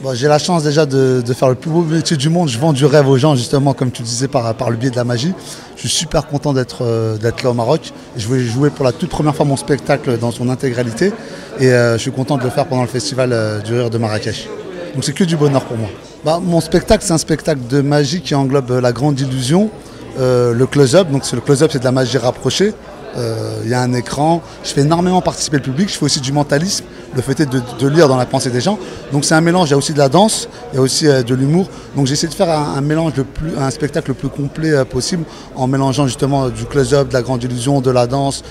Bon, j'ai la chance déjà de faire le plus beau métier du monde. Je vends du rêve aux gens, justement, comme tu disais, par le biais de la magie. Je suis super content d'être là au Maroc. Je vais jouer pour la toute première fois mon spectacle dans son intégralité. Et je suis content de le faire pendant le festival du rire de Marrakech. Donc c'est que du bonheur pour moi. Bah, mon spectacle, c'est un spectacle de magie qui englobe la grande illusion, le close-up. Donc le close-up, c'est de la magie rapprochée. Il y a un écran, je fais énormément participer le public, je fais aussi du mentalisme, le fait est de lire dans la pensée des gens. Donc c'est un mélange, il y a aussi de la danse, il y a aussi de l'humour. Donc j'essaie de faire un mélange, un spectacle le plus complet possible en mélangeant justement du close-up, de la grande illusion, de la danse,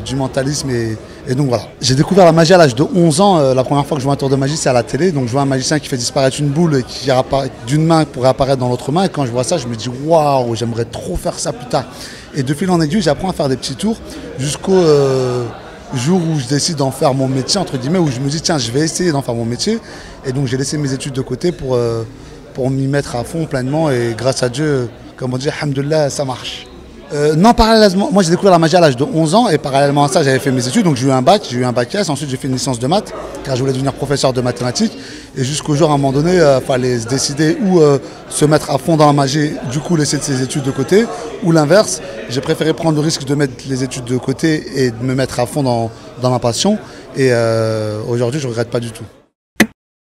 du mentalisme et donc voilà. J'ai découvert la magie à l'âge de 11 ans, la première fois que je vois un tour de magie c'est à la télé. Donc je vois un magicien qui fait disparaître une boule et qui d'une main pour réapparaître dans l'autre main et quand je vois ça je me dis waouh, j'aimerais trop faire ça plus tard. Et de fil en aiguille, j'apprends à faire des petits tours jusqu'au jour où je décide d'en faire mon métier, entre guillemets, où je me dis, tiens, je vais essayer d'en faire mon métier. Et donc, j'ai laissé mes études de côté pour m'y mettre à fond, pleinement. Et grâce à Dieu, comme on dit, alhamdoulilah, ça marche. Non, parallèlement, moi j'ai découvert la magie à l'âge de 11 ans et parallèlement à ça j'avais fait mes études, donc j'ai eu un bac S, ensuite j'ai fait une licence de maths car je voulais devenir professeur de mathématiques et jusqu'au jour à un moment donné il fallait se décider ou se mettre à fond dans la magie, du coup laisser ses études de côté ou l'inverse, j'ai préféré prendre le risque de mettre les études de côté et de me mettre à fond dans ma passion et aujourd'hui je ne regrette pas du tout.